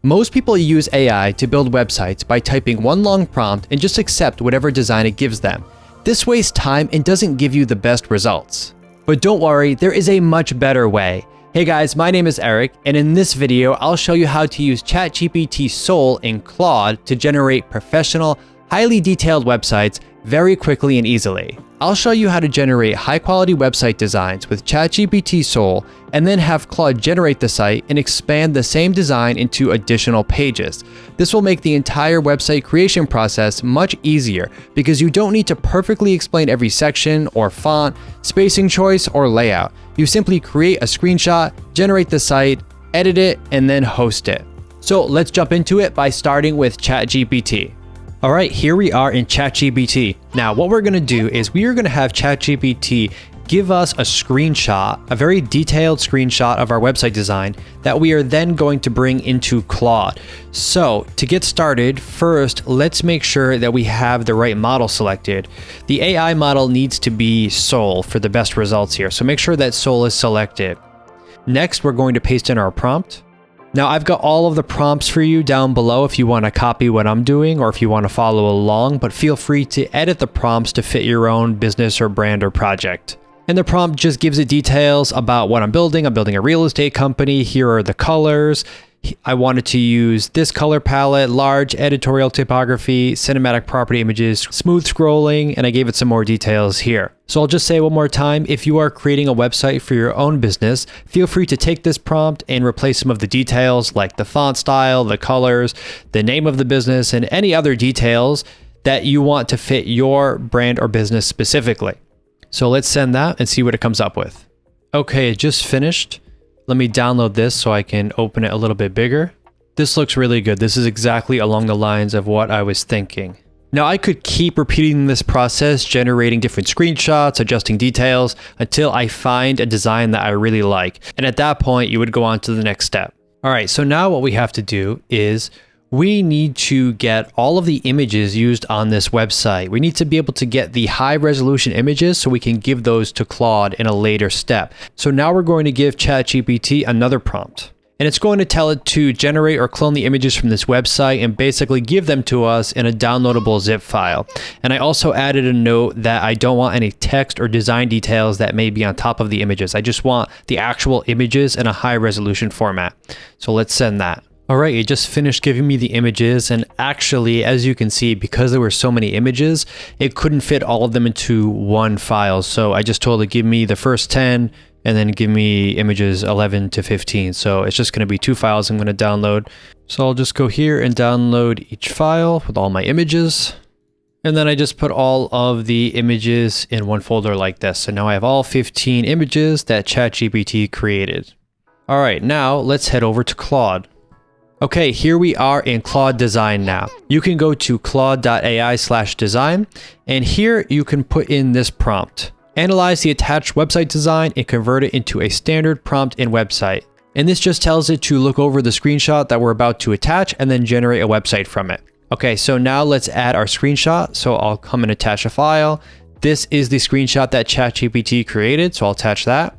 Most people use AI to build websites by typing one long prompt and just accept whatever design it gives them. This wastes time and doesn't give you the best results. But don't worry, there is a much better way. Hey guys, my name is Eric, and in this video, I'll show you how to use ChatGPT Soul in Claude to generate professional, highly detailed websites very quickly and easily. I'll show you how to generate high-quality website designs with ChatGPT Soul and then have Claude generate the site and expand the same design into additional pages. This will make the entire website creation process much easier because you don't need to perfectly explain every section or font, spacing choice, or layout. You simply create a screenshot, generate the site, edit it, and then host it. So let's jump into it by starting with ChatGPT. All right, here we are in ChatGPT. Now, what we're gonna do is we are gonna have ChatGPT give us a screenshot, a very detailed screenshot of our website design that we are then going to bring into Claude. So to get started, first, let's make sure that we have the right model selected. The AI model needs to be Soul for the best results here. So make sure that Soul is selected. Next, we're going to paste in our prompt. Now I've got all of the prompts for you down below if you want to copy what I'm doing or if you want to follow along, but feel free to edit the prompts to fit your own business or brand or project. And the prompt just gives it details about what I'm building. I'm building a real estate company. Here are the colors. I wanted to use this color palette, large editorial typography, cinematic property images, smooth scrolling, and I gave it some more details here. So I'll just say one more time, if you are creating a website for your own business, feel free to take this prompt and replace some of the details like the font style, the colors, the name of the business, and any other details that you want to fit your brand or business specifically. So let's send that and see what it comes up with. Okay, it just finished. Let me download this so I can open it a little bit bigger. This looks really good. This is exactly along the lines of what I was thinking. Now I could keep repeating this process, generating different screenshots, adjusting details until I find a design that I really like. And at that point, you would go on to the next step. All right, so now what we have to do is we need to get all of the images used on this website. We need to be able to get the high resolution images so we can give those to Claude in a later step. So now we're going to give ChatGPT another prompt. And it's going to tell it to generate or clone the images from this website and basically give them to us in a downloadable zip file. And I also added a note that I don't want any text or design details that may be on top of the images. I just want the actual images in a high resolution format. So let's send that. All right, it just finished giving me the images, and actually, as you can see, because there were so many images, it couldn't fit all of them into one file. So I just told it, give me the first 10, and then give me images 11 to 15. So it's just gonna be 2 files I'm gonna download. So I'll just go here and download each file with all my images. And then I just put all of the images in one folder like this. So now I have all 15 images that ChatGPT created. All right, now let's head over to Claude. Okay, here we are in Claude Design now. You can go to claude.ai/design, and here you can put in this prompt. Analyze the attached website design and convert it into a standard prompt in website. And this just tells it to look over the screenshot that we're about to attach and then generate a website from it. Okay, so now let's add our screenshot. So I'll come and attach a file. This is the screenshot that ChatGPT created, so I'll attach that.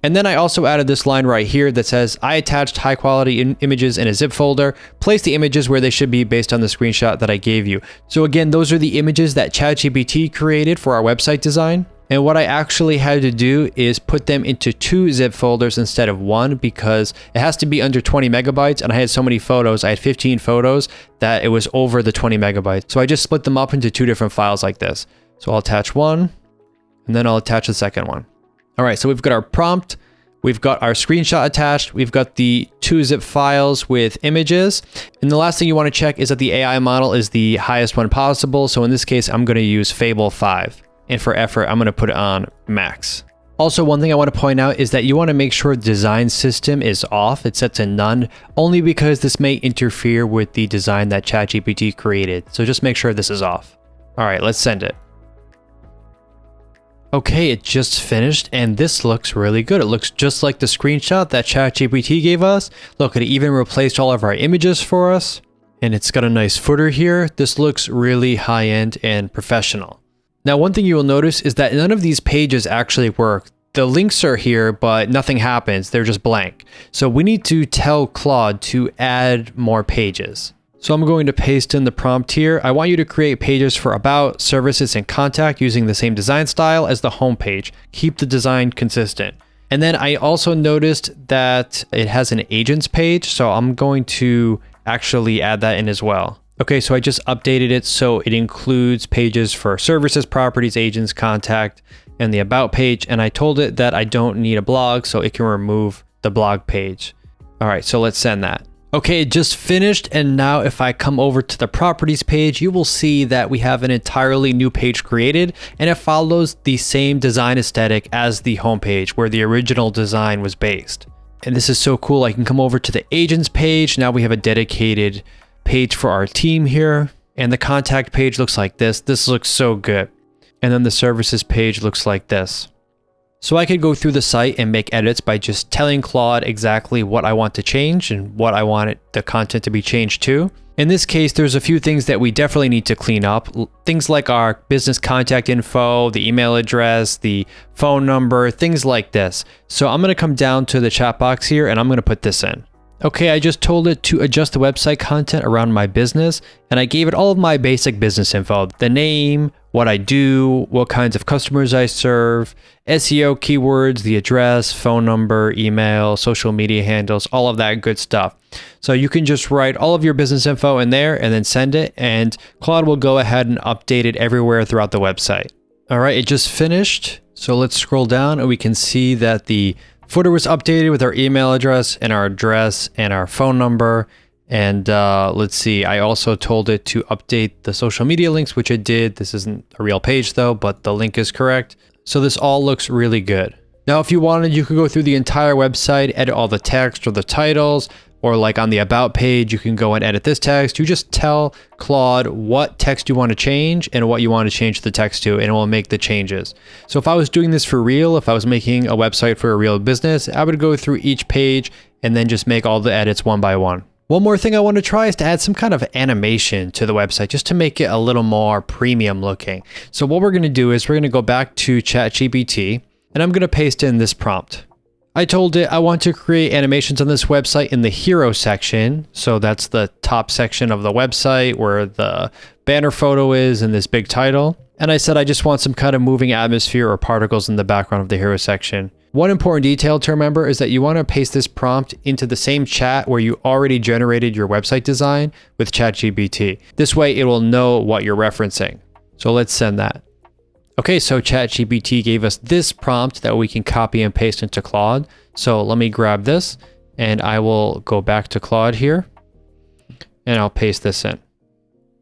And then I also added this line right here that says, I attached high quality images in a zip folder. Place the images where they should be based on the screenshot that I gave you. So again, those are the images that ChatGPT created for our website design. And what I actually had to do is put them into 2 zip folders instead of 1 because it has to be under 20 megabytes. And I had so many photos, I had 15 photos that it was over the 20 megabytes. So I just split them up into 2 different files like this. So I'll attach one and then I'll attach the second one. All right, so we've got our prompt, we've got our screenshot attached, we've got the 2 zip files with images. And the last thing you want to check is that the AI model is the highest one possible. So in this case, I'm going to use Fable 5. And for effort, I'm going to put it on max. Also, one thing I want to point out is that you want to make sure the design system is off. It's set to none, only because this may interfere with the design that ChatGPT created. So just make sure this is off. All right, let's send it. Okay, it just finished and this looks really good. It looks just like the screenshot that ChatGPT gave us. Look, it even replaced all of our images for us. And it's got a nice footer here. This looks really high-end and professional. Now, one thing you will notice is that none of these pages actually work. the links are here, but nothing happens. They're just blank. So we need to tell Claude to add more pages. So I'm going to paste in the prompt here. I want you to create pages for about, services, and contact using the same design style as the home page. Keep the design consistent. And then I also noticed that it has an agents page, so I'm going to actually add that in as well. Okay, so I just updated it so it includes pages for services, properties, agents, contact, and the about page. And I told it that I don't need a blog, so it can remove the blog page. All right, so let's send that. Okay, it just finished, and now if I come over to the properties page, you will see that we have an entirely new page created, and it follows the same design aesthetic as the homepage where the original design was based. And this is so cool. I can come over to the agents page. Now we have a dedicated page for our team here, and the contact page looks like this. This looks so good. And then the services page looks like this. So I could go through the site and make edits by just telling Claude exactly what I want to change and what I want the content to be changed to. In this case, there's a few things that we definitely need to clean up. Things like our business contact info, the email address, the phone number, things like this. So I'm going to come down to the chat box here and I'm going to put this in. Okay, I just told it to adjust the website content around my business, and I gave it all of my basic business info: the name, what I do, what kinds of customers I serve, SEO keywords, the address, phone number, email, social media handles, all of that good stuff. So you can just write all of your business info in there and then send it, and Claude will go ahead and update it everywhere throughout the website. All right, it just finished. So let's scroll down and we can see that the footer was updated with our email address and our phone number. And let's see, I also told it to update the social media links, which it did. This isn't a real page though, but the link is correct. So this all looks really good. Now, if you wanted, you could go through the entire website, edit all the text or the titles, or like on the about page, you can go and edit this text. You just tell Claude what text you want to change and what you want to change the text to, and it will make the changes. So if I was doing this for real, if I was making a website for a real business, I would go through each page and then just make all the edits one by one. One more thing I want to try is to add some kind of animation to the website just to make it a little more premium looking. So what we're going to do is we're going to go back to ChatGPT and I'm going to paste in this prompt. I told it I want to create animations on this website in the hero section. So that's the top section of the website where the banner photo is and this big title. And I said I just want some kind of moving atmosphere or particles in the background of the hero section. One important detail to remember is that you want to paste this prompt into the same chat where you already generated your website design with ChatGPT. This way it will know what you're referencing. So let's send that. Okay, so ChatGPT gave us this prompt that we can copy and paste into Claude. So let me grab this and I will go back to Claude here and I'll paste this in.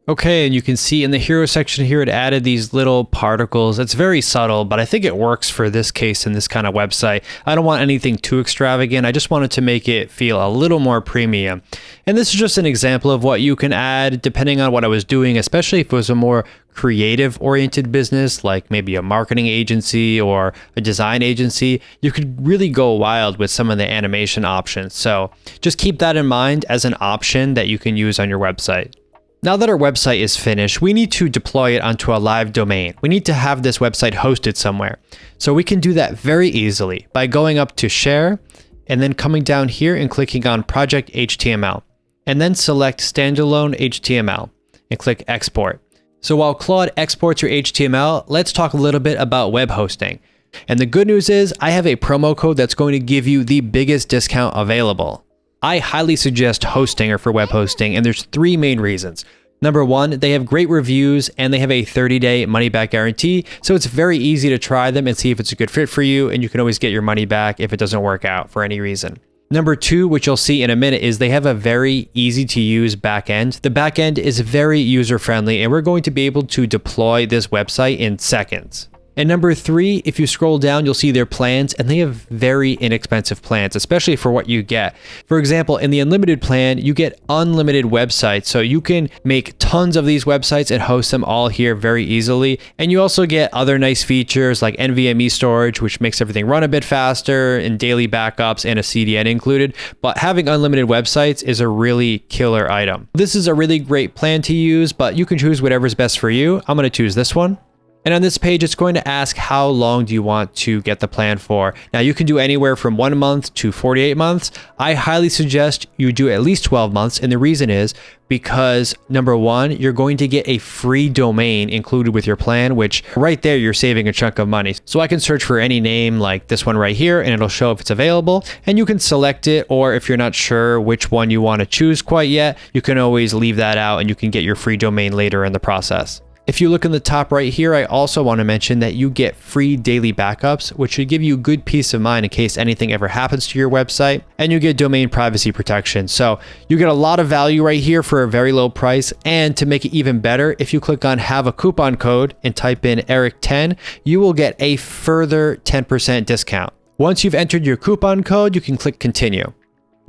Okay, and you can see in the hero section here, it added these little particles. It's very subtle, but I think it works for this case in this kind of website. I don't want anything too extravagant. I just wanted to make it feel a little more premium. And this is just an example of what you can add depending on what I was doing, especially if it was a more creative oriented business, like maybe a marketing agency or a design agency. You could really go wild with some of the animation options. So just keep that in mind as an option that you can use on your website. Now that our website is finished, we need to deploy it onto a live domain. We need to have this website hosted somewhere. So we can do that very easily by going up to Share and then coming down here and clicking on Project HTML and then select Standalone HTML and click Export. So while Claude exports your HTML, let's talk a little bit about web hosting. And the good news is I have a promo code that's going to give you the biggest discount available. I highly suggest Hostinger for web hosting, and there's 3 main reasons. Number 1, they have great reviews and they have a 30-day money-back guarantee, so it's very easy to try them and see if it's a good fit for you, and you can always get your money back if it doesn't work out for any reason. Number 2, which you'll see in a minute, is they have a very easy-to-use backend. The backend is very user-friendly, and we're going to be able to deploy this website in seconds. And number 3, if you scroll down, you'll see their plans, and they have very inexpensive plans, especially for what you get. For example, in the unlimited plan, you get unlimited websites, so you can make tons of these websites and host them all here very easily. And you also get other nice features like NVMe storage, which makes everything run a bit faster, and daily backups and a CDN included. But having unlimited websites is a really killer item. This is a really great plan to use, but you can choose whatever's best for you. I'm going to choose this one. And on this page, it's going to ask how long do you want to get the plan for. Now you can do anywhere from 1 month to 48 months. I highly suggest you do at least 12 months. And the reason is because number one, you're going to get a free domain included with your plan, which right there, you're saving a chunk of money. So I can search for any name like this one right here, and it'll show if it's available, and you can select it. Or if you're not sure which one you want to choose quite yet, you can always leave that out and you can get your free domain later in the process. If you look in the top right here, I also want to mention that you get free daily backups, which should give you good peace of mind in case anything ever happens to your website, and you get domain privacy protection. So you get a lot of value right here for a very low price. And to make it even better, if you click on have a coupon code and type in Eric10, you will get a further 10% discount. Once you've entered your coupon code, you can click continue.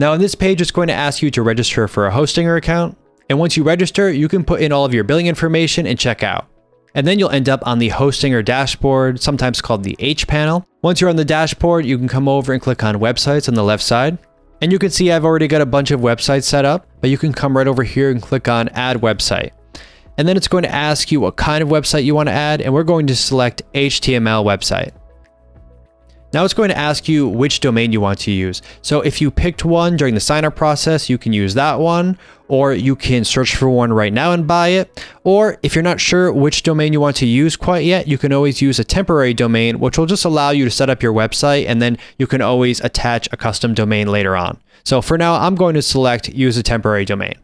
Now on this page, it's going to ask you to register for a Hostinger account. And once you register, you can put in all of your billing information and check out. And then you'll end up on the Hostinger dashboard, sometimes called the H panel. Once you're on the dashboard, you can come over and click on websites on the left side. And you can see I've already got a bunch of websites set up, but you can come right over here and click on add website. And then it's going to ask you what kind of website you want to add, and we're going to select HTML website. Now it's going to ask you which domain you want to use. So if you picked one during the sign-up process, you can use that one, or you can search for one right now and buy it. Or if you're not sure which domain you want to use quite yet, you can always use a temporary domain, which will just allow you to set up your website, and then you can always attach a custom domain later on. So for now, I'm going to select use a temporary domain.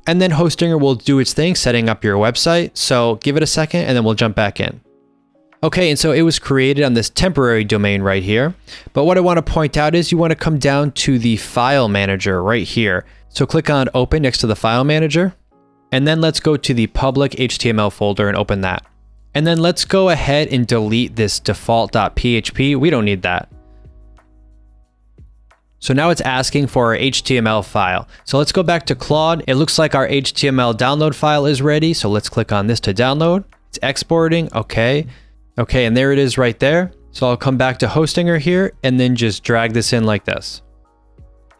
And then Hostinger will do its thing setting up your website. So give it a second and then we'll jump back in. Okay, and so it was created on this temporary domain right here. But what I want to point out is you want to come down to the file manager right here. So click on open next to the file manager. And then let's go to the public HTML folder and open that. And then let's go ahead and delete this default.php. We don't need that. So now it's asking for our HTML file. So let's go back to Claude. It looks like our HTML download file is ready. So let's click on this to download. It's exporting. Okay. Okay, and there it is right there. So I'll come back to Hostinger here and then just drag this in like this.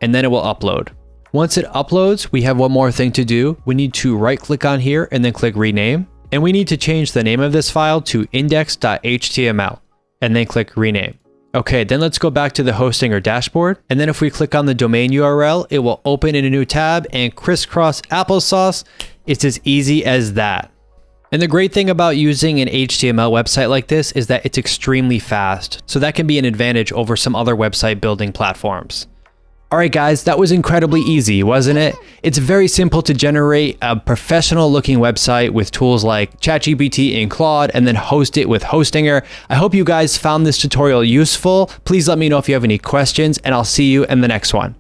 And then it will upload. Once it uploads, we have one more thing to do. We need to right click on here and then click rename. And we need to change the name of this file to index.html and then click rename. Okay, then let's go back to the Hostinger dashboard. And then if we click on the domain URL, it will open in a new tab and crisscross applesauce. It's as easy as that. And the great thing about using an HTML website like this is that it's extremely fast. So that can be an advantage over some other website building platforms. All right, guys, that was incredibly easy, wasn't it? It's very simple to generate a professional looking website with tools like ChatGPT and Claude, and then host it with Hostinger. I hope you guys found this tutorial useful. Please let me know if you have any questions, and I'll see you in the next one.